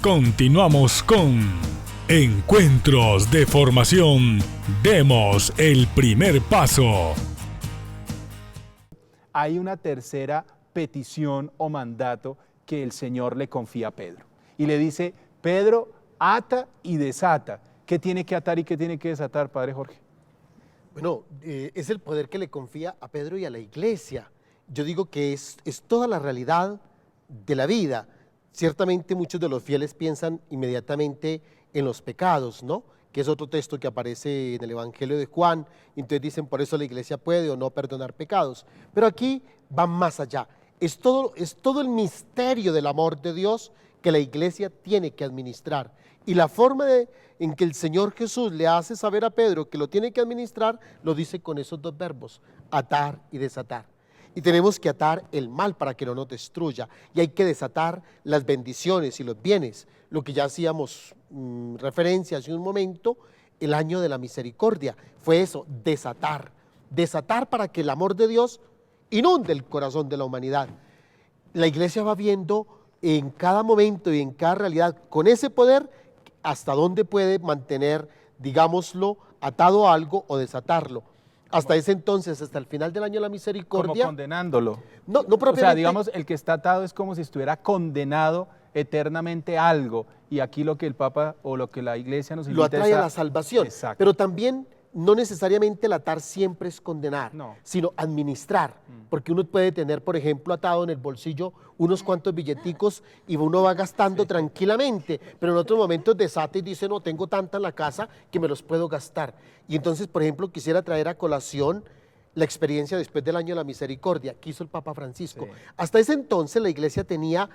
Continuamos con Encuentros de Formación. Demos el primer paso. Hay una tercera petición o mandato que el Señor le confía a Pedro. Y le dice, Pedro, ata y desata. ¿Qué tiene que atar y qué tiene que desatar, Padre Jorge? Bueno, es el poder que le confía a Pedro y a la iglesia. Yo digo que es toda la realidad de la vida. Ciertamente muchos de los fieles piensan inmediatamente en los pecados, ¿no? Que es otro texto que aparece en el Evangelio de Juan, y entonces dicen, por eso la iglesia puede o no perdonar pecados. Pero aquí va más allá. Es todo el misterio del amor de Dios que la iglesia tiene que administrar. Y la forma en que el Señor Jesús le hace saber a Pedro que lo tiene que administrar, lo dice con esos dos verbos, atar y desatar. Y tenemos que atar el mal para que no nos destruya, y hay que desatar las bendiciones y los bienes, lo que ya hacíamos referencia hace un momento, el año de la misericordia, fue eso, desatar para que el amor de Dios inunde el corazón de la humanidad. La iglesia va viendo en cada momento y en cada realidad, con ese poder, hasta dónde puede mantener, digámoslo, atado a algo o desatarlo. Hasta ese entonces, hasta el final del año de la misericordia. Como condenándolo. No propiamente. O sea, digamos, el que está atado es como si estuviera condenado eternamente a algo. Y aquí lo que el Papa o lo que la Iglesia nos invita lo atrae a la salvación. Exacto. Pero también no necesariamente el atar siempre es condenar, no, sino administrar. Porque uno puede tener, por ejemplo, atado en el bolsillo unos cuantos billeticos y uno va gastando tranquilamente, pero en otros momentos desata y dice, no, tengo tanta en la casa que me los puedo gastar. Y entonces, por ejemplo, quisiera traer a colación la experiencia después del año de la misericordia que hizo el Papa Francisco. Sí. Hasta ese entonces la iglesia tenía,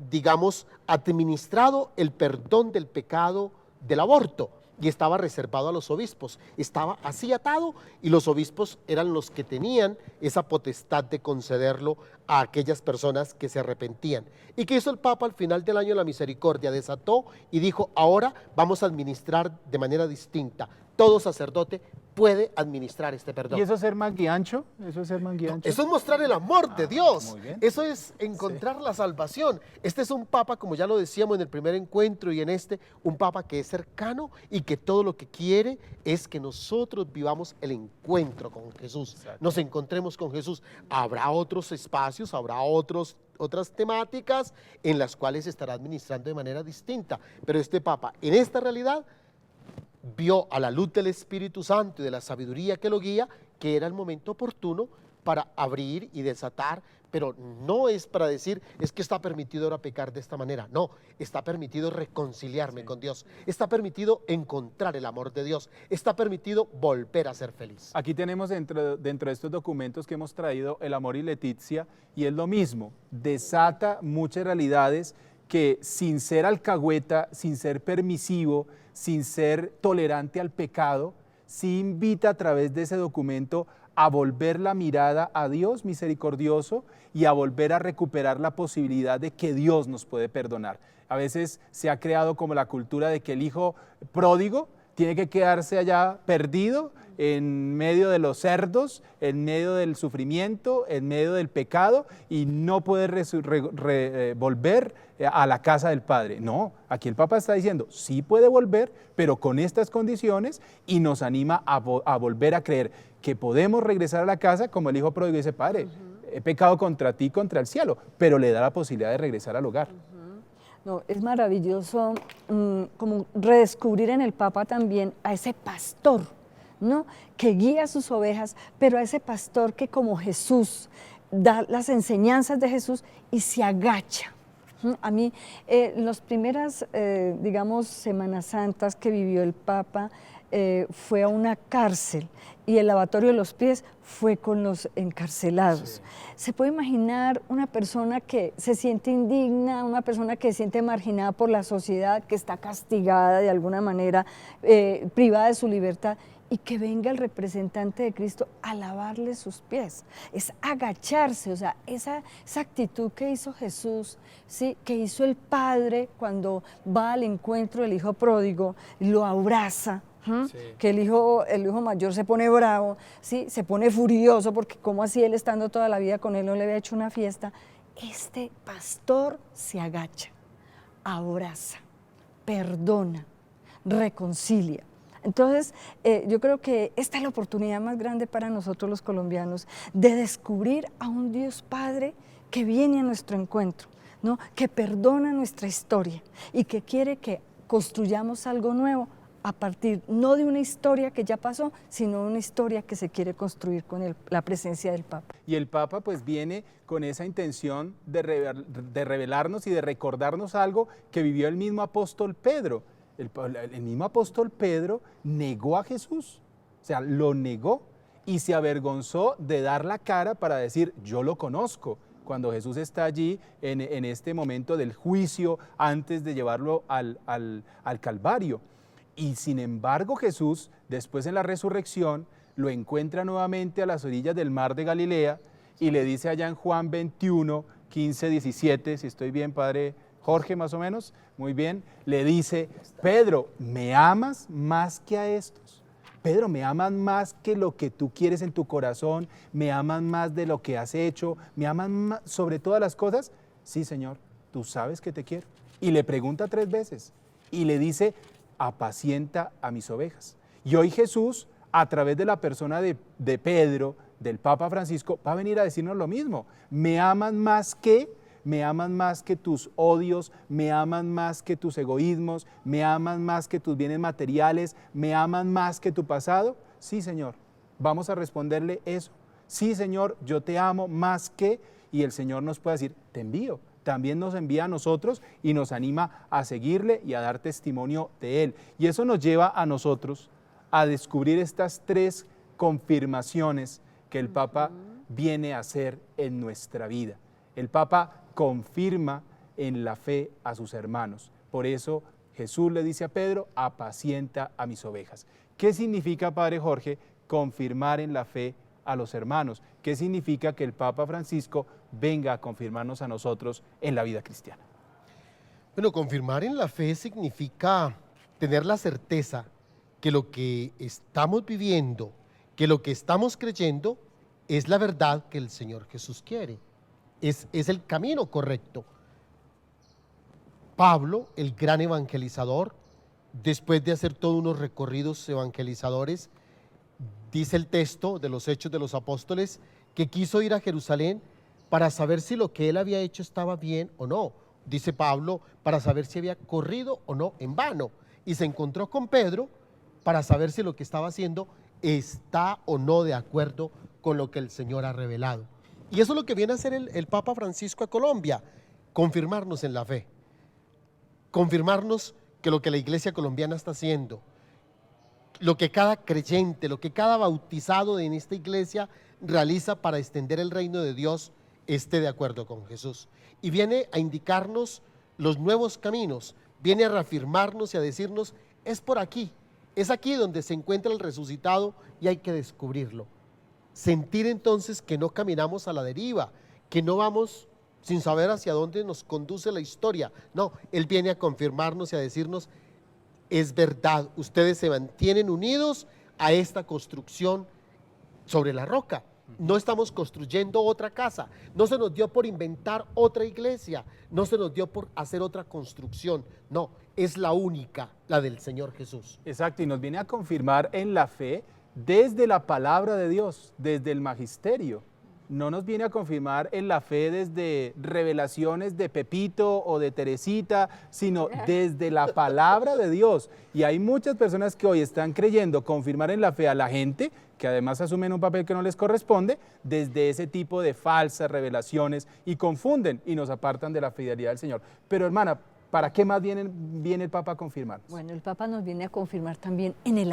digamos, administrado el perdón del pecado del aborto, y estaba reservado a los obispos, estaba así atado, y los obispos eran los que tenían esa potestad de concederlo a aquellas personas que se arrepentían. ¿Y qué hizo el Papa al final del año de la misericordia? Desató y dijo, ahora vamos a administrar de manera distinta. Todo sacerdote puede administrar este perdón. ¿Y eso es ser manguiancho? ¿Eso es ser manguiancho? Eso es mostrar el amor de Dios. Muy bien. Eso es encontrar la salvación. Este es un Papa, como ya lo decíamos en el primer encuentro y en este, un Papa que es cercano y que todo lo que quiere es que nosotros vivamos el encuentro con Jesús. Exacto. Nos encontremos con Jesús. Habrá otros espacios, habrá otras temáticas en las cuales se estará administrando de manera distinta. Pero este Papa, en esta realidad, vio a la luz del Espíritu Santo y de la sabiduría que lo guía, que era el momento oportuno para abrir y desatar, pero no es para decir, es que está permitido ahora pecar de esta manera, no, está permitido reconciliarme con Dios, está permitido encontrar el amor de Dios, está permitido volver a ser feliz. Aquí tenemos dentro de estos documentos que hemos traído el Amor y Leticia, y es lo mismo, desata muchas realidades que sin ser alcahueta, sin ser permisivo, sin ser tolerante al pecado, sí invita a través de ese documento a volver la mirada a Dios misericordioso y a volver a recuperar la posibilidad de que Dios nos puede perdonar. A veces se ha creado como la cultura de que el hijo pródigo tiene que quedarse allá perdido en medio de los cerdos, en medio del sufrimiento, en medio del pecado, y no puede volver a la casa del Padre. No, aquí el Papa está diciendo, sí puede volver, pero con estas condiciones, y nos anima a volver a creer que podemos regresar a la casa, como el hijo pródigo dice, Padre, he pecado contra ti, contra el cielo, pero le da la posibilidad de regresar al hogar. No, es maravilloso como redescubrir en el Papa también a ese pastor, ¿no? Que guía a sus ovejas, pero a ese pastor que como Jesús da las enseñanzas de Jesús y se agacha. A mí, las primeras, digamos, Semanas Santas que vivió el Papa, fue a una cárcel y el lavatorio de los pies fue con los encarcelados. Sí. Se puede imaginar una persona que se siente indigna, una persona que se siente marginada por la sociedad, que está castigada de alguna manera, privada de su libertad, y que venga el representante de Cristo a lavarle sus pies. Es agacharse, o sea, esa actitud que hizo Jesús, ¿sí? Que hizo el Padre cuando va al encuentro del hijo pródigo, lo abraza. Sí. Que el hijo mayor se pone bravo, ¿sí? Se pone furioso porque como así él estando toda la vida con él no le había hecho una fiesta. Este pastor se agacha, abraza, perdona, reconcilia. Entonces, yo creo que esta es la oportunidad más grande para nosotros los colombianos de descubrir a un Dios Padre que viene a nuestro encuentro, ¿no? Que perdona nuestra historia y que quiere que construyamos algo nuevo a partir no de una historia que ya pasó, sino una historia que se quiere construir con la presencia del Papa. Y el Papa pues viene con esa intención de revelarnos y de recordarnos algo que vivió el mismo apóstol Pedro. El mismo apóstol Pedro negó a Jesús, o sea, lo negó y se avergonzó de dar la cara para decir, yo lo conozco, cuando Jesús está allí en este momento del juicio antes de llevarlo al Calvario. Y sin embargo Jesús, después en la resurrección, lo encuentra nuevamente a las orillas del mar de Galilea y le dice allá en Juan 21, 15, 17, si estoy bien, Padre Jorge, más o menos, muy bien, le dice, Pedro, ¿me amas más que a estos? Pedro, ¿me amas más que lo que tú quieres en tu corazón? ¿Me amas más de lo que has hecho? ¿Me amas más sobre todas las cosas? Sí, Señor, tú sabes que te quiero. Y le pregunta 3 veces y le dice, apacienta a mis ovejas. Y hoy Jesús, a través de la persona de Pedro, del Papa Francisco, va a venir a decirnos lo mismo. ¿Me amas más que? ¿Me amas más que tus odios? ¿Me amas más que tus egoísmos? ¿Me amas más que tus bienes materiales? ¿Me amas más que tu pasado? Sí, Señor. Vamos a responderle eso. Sí, Señor, yo te amo más que, y el Señor nos puede decir, te envío. También nos envía a nosotros y nos anima a seguirle y a dar testimonio de Él. Y eso nos lleva a nosotros a descubrir estas 3 confirmaciones que el Papa viene a hacer en nuestra vida. El Papa confirma en la fe a sus hermanos. Por eso Jesús le dice a Pedro, apacienta a mis ovejas. ¿Qué significa, Padre Jorge, confirmar en la fe a los hermanos? ¿Qué significa que el Papa Francisco venga a confirmarnos a nosotros en la vida cristiana? Bueno, confirmar en la fe significa tener la certeza que lo que estamos viviendo, que lo que estamos creyendo es la verdad que el Señor Jesús quiere. Es el camino correcto. Pablo, el gran evangelizador, después de hacer todos unos recorridos evangelizadores, dice el texto de los Hechos de los Apóstoles que quiso ir a Jerusalén para saber si lo que él había hecho estaba bien o no. Dice Pablo, para saber si había corrido o no en vano. Y se encontró con Pedro para saber si lo que estaba haciendo está o no de acuerdo con lo que el Señor ha revelado. Y eso es lo que viene a hacer el Papa Francisco a Colombia, confirmarnos en la fe, confirmarnos que lo que la Iglesia colombiana está haciendo, lo que cada creyente, lo que cada bautizado en esta iglesia realiza para extender el reino de Dios, esté de acuerdo con Jesús. Y viene a indicarnos los nuevos caminos, viene a reafirmarnos y a decirnos, es por aquí, es aquí donde se encuentra el resucitado y hay que descubrirlo. Sentir entonces que no caminamos a la deriva, que no vamos sin saber hacia dónde nos conduce la historia. No, Él viene a confirmarnos y a decirnos, es verdad, ustedes se mantienen unidos a esta construcción sobre la roca. No estamos construyendo otra casa, no se nos dio por inventar otra iglesia, no se nos dio por hacer otra construcción, no, es la única, la del Señor Jesús. Exacto, y nos viene a confirmar en la fe desde la palabra de Dios, desde el magisterio. No nos viene a confirmar en la fe desde revelaciones de Pepito o de Teresita, sino desde la palabra de Dios. Y hay muchas personas que hoy están creyendo confirmar en la fe a la gente, que además asumen un papel que no les corresponde, desde ese tipo de falsas revelaciones y confunden y nos apartan de la fidelidad del Señor. Pero hermana, ¿para qué más viene el Papa a confirmarnos? Bueno, el Papa nos viene a confirmar también en el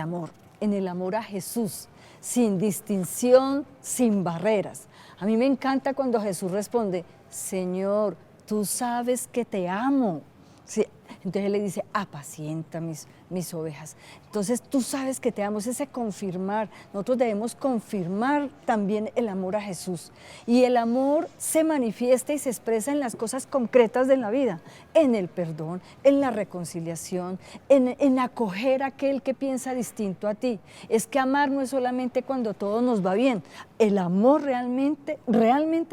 amor a Jesús, sin distinción, sin barreras. A mí me encanta cuando Jesús responde, Señor, tú sabes que te amo. Sí. Entonces Él le dice, apacienta mis ovejas. Entonces tú sabes que te amo, es ese confirmar. Nosotros debemos confirmar también el amor a Jesús. Y el amor se manifiesta y se expresa en las cosas concretas de la vida, en el perdón, en la reconciliación, en acoger a aquel que piensa distinto a ti. Es que amar no es solamente cuando todo nos va bien. El amor realmente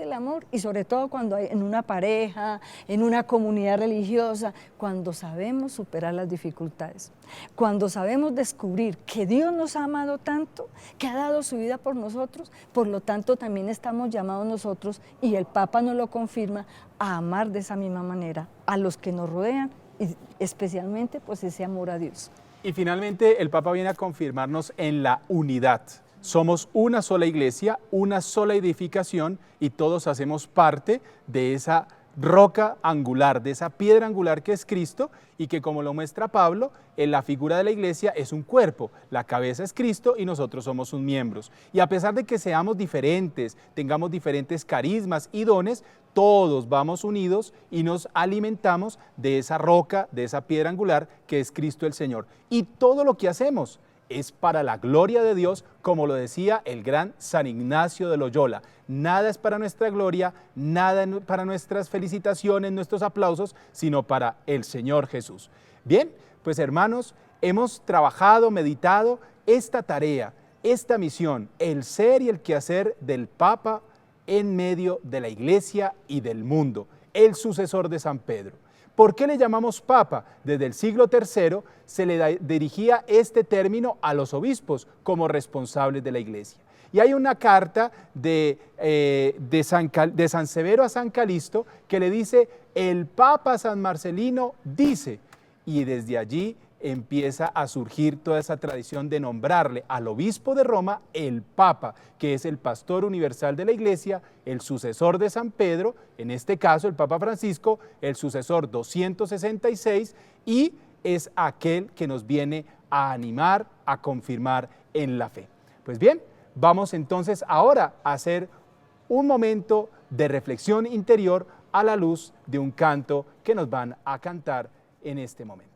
el amor, y sobre todo cuando hay en una pareja, en una comunidad religiosa, cuando sabemos superar las dificultades, cuando sabemos descubrir que Dios nos ha amado tanto, que ha dado su vida por nosotros, por lo tanto también estamos llamados nosotros, y el Papa nos lo confirma, a amar de esa misma manera a los que nos rodean, y especialmente pues ese amor a Dios. Y finalmente el Papa viene a confirmarnos en la unidad. Somos una sola iglesia, una sola edificación, y todos hacemos parte de esa roca angular, de esa piedra angular que es Cristo, y que, como lo muestra Pablo, en la figura de la iglesia es un cuerpo, la cabeza es Cristo y nosotros somos sus miembros. Y a pesar de que seamos diferentes, tengamos diferentes carismas y dones, todos vamos unidos y nos alimentamos de esa roca, de esa piedra angular que es Cristo el Señor. Y todo lo que hacemos es para la gloria de Dios, como lo decía el gran San Ignacio de Loyola. Nada es para nuestra gloria, nada para nuestras felicitaciones, nuestros aplausos, sino para el Señor Jesús. Bien, pues hermanos, hemos trabajado, meditado esta tarea, esta misión, el ser y el quehacer del Papa en medio de la Iglesia y del mundo, el sucesor de San Pedro. ¿Por qué le llamamos Papa? Desde el siglo III se le dirigía este término a los obispos como responsables de la Iglesia. Y hay una carta de San Severo a San Calisto que le dice, el Papa San Marcelino dice, y desde allí empieza a surgir toda esa tradición de nombrarle al obispo de Roma el Papa, que es el pastor universal de la Iglesia, el sucesor de San Pedro, en este caso el Papa Francisco, el sucesor 266, y es aquel que nos viene a animar, a confirmar en la fe. Pues bien, vamos entonces ahora a hacer un momento de reflexión interior a la luz de un canto que nos van a cantar en este momento.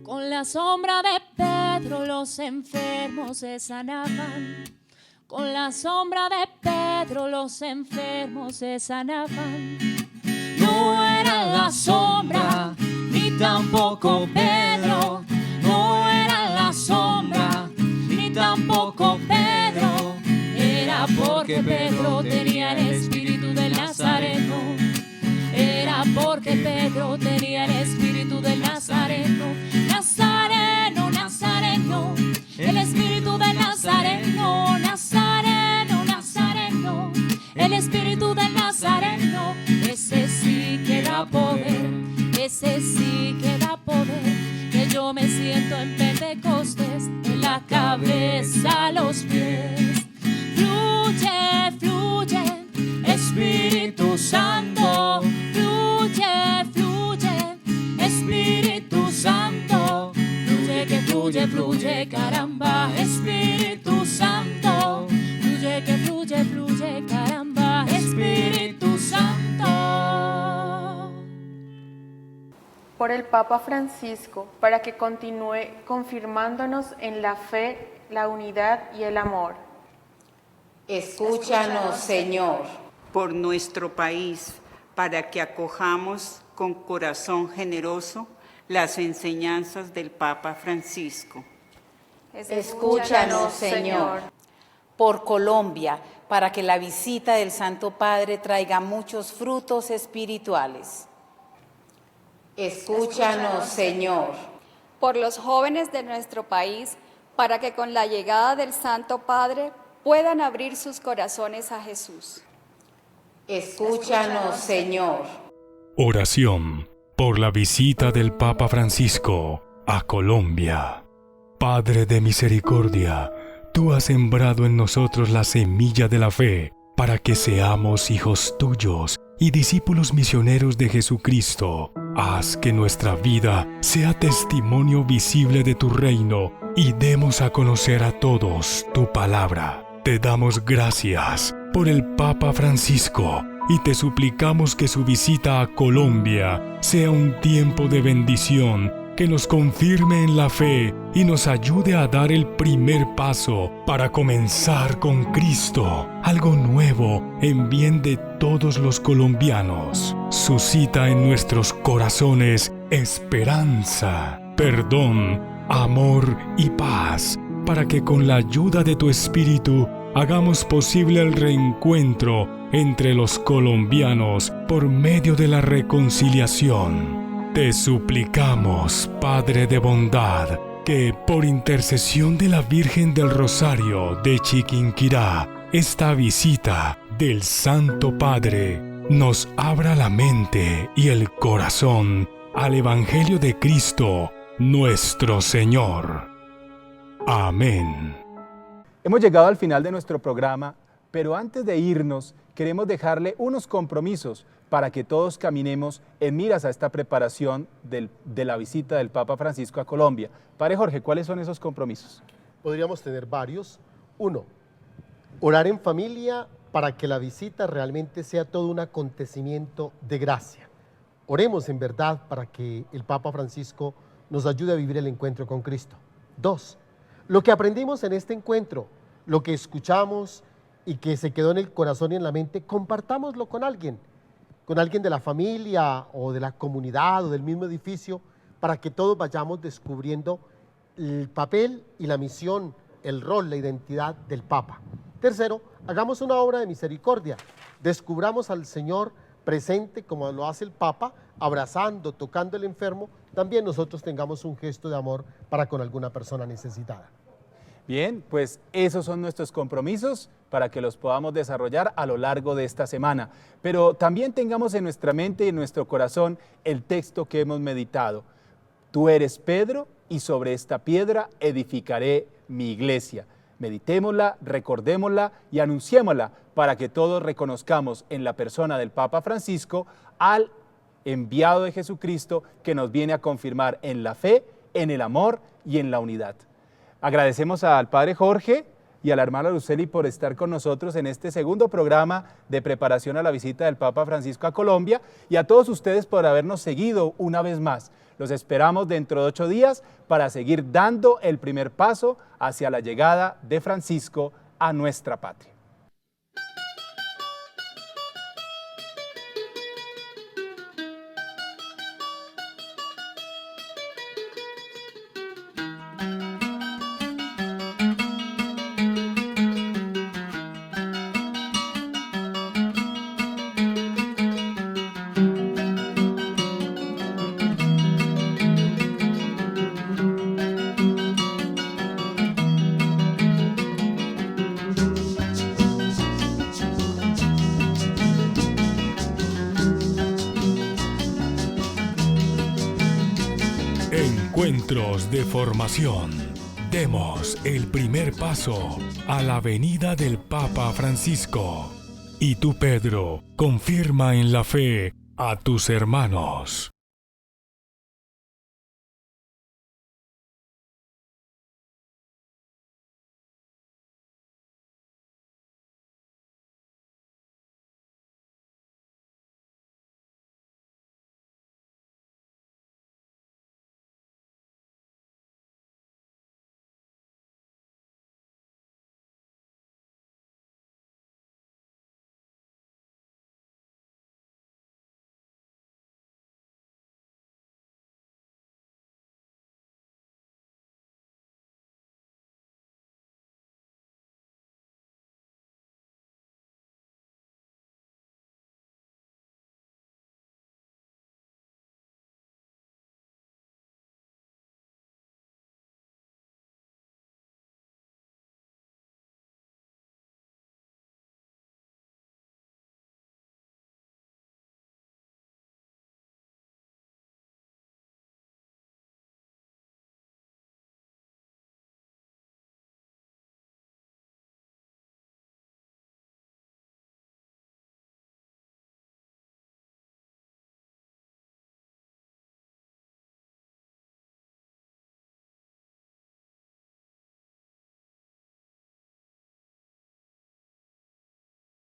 Con la sombra de Pedro los enfermos se sanaban. Con la sombra de Pedro los enfermos se sanaban. No era la sombra, ni tampoco Pedro. No era la sombra, ni tampoco Pedro. Era porque Pedro tenía el espíritu del Nazareno. Era porque Pedro tenía el espíritu del Nazareno. Nazareno, Nazareno, el espíritu del Nazareno. Nazareno, Nazareno, el espíritu del Nazareno. Ese sí que da poder, ese sí que da poder. Que yo me siento en Pentecostés, en la cabeza, a los pies. Fluye, fluye, Espíritu Santo. Fluye, fluye, Espíritu Santo. Fluye, que fluye, fluye, caramba, Espíritu Santo. Fluye, que fluye, fluye, caramba, Espíritu Santo. Por el Papa Francisco, para que continúe confirmándonos en la fe, la unidad y el amor. Escúchanos, Señor. Por nuestro país, para que acojamos con corazón generoso las enseñanzas del Papa Francisco. Escúchanos, Señor. Por Colombia, para que la visita del Santo Padre traiga muchos frutos espirituales. Escúchanos, Señor. Por los jóvenes de nuestro país, para que con la llegada del Santo Padre puedan abrir sus corazones a Jesús. Escúchanos, Señor. Oración por la visita del Papa Francisco a Colombia. Padre de misericordia, tú has sembrado en nosotros la semilla de la fe para que seamos hijos tuyos y discípulos misioneros de Jesucristo. Haz que nuestra vida sea testimonio visible de tu reino y demos a conocer a todos tu palabra. Te damos gracias por el Papa Francisco, y te suplicamos que su visita a Colombia sea un tiempo de bendición, que nos confirme en la fe y nos ayude a dar el primer paso para comenzar con Cristo, algo nuevo en bien de todos los colombianos. Suscita en nuestros corazones esperanza, perdón, amor y paz, para que con la ayuda de tu Espíritu hagamos posible el reencuentro entre los colombianos por medio de la reconciliación. Te suplicamos, Padre de bondad, que por intercesión de la Virgen del Rosario de Chiquinquirá, esta visita del Santo Padre nos abra la mente y el corazón al Evangelio de Cristo, nuestro Señor. Amén. Hemos llegado al final de nuestro programa, pero antes de irnos, queremos dejarle unos compromisos para que todos caminemos en miras a esta preparación de la visita del Papa Francisco a Colombia. Padre Jorge, ¿cuáles son esos compromisos? Podríamos tener varios. 1. Orar en familia para que la visita realmente sea todo un acontecimiento de gracia. Oremos en verdad para que el Papa Francisco nos ayude a vivir el encuentro con Cristo. 2. Lo que aprendimos en este encuentro, lo que escuchamos y que se quedó en el corazón y en la mente, compartámoslo con alguien de la familia o de la comunidad o del mismo edificio, para que todos vayamos descubriendo el papel y la misión, el rol, la identidad del Papa. 3. Hagamos una obra de misericordia, descubramos al Señor presente como lo hace el Papa, abrazando, tocando al enfermo. También nosotros tengamos un gesto de amor para con alguna persona necesitada. Bien, pues esos son nuestros compromisos para que los podamos desarrollar a lo largo de esta semana. Pero también tengamos en nuestra mente y en nuestro corazón el texto que hemos meditado. Tú eres Pedro y sobre esta piedra edificaré mi iglesia. Meditémosla, recordémosla y anunciémosla para que todos reconozcamos en la persona del Papa Francisco al enviado de Jesucristo que nos viene a confirmar en la fe, en el amor y en la unidad. Agradecemos al Padre Jorge y a la hermana Luceli por estar con nosotros en este segundo programa de preparación a la visita del Papa Francisco a Colombia, y a todos ustedes por habernos seguido una vez más. Los esperamos dentro de 8 días para seguir dando el primer paso hacia la llegada de Francisco a nuestra patria. Encuentros de formación. Demos el primer paso a la venida del Papa Francisco. Y tú, Pedro, confirma en la fe a tus hermanos.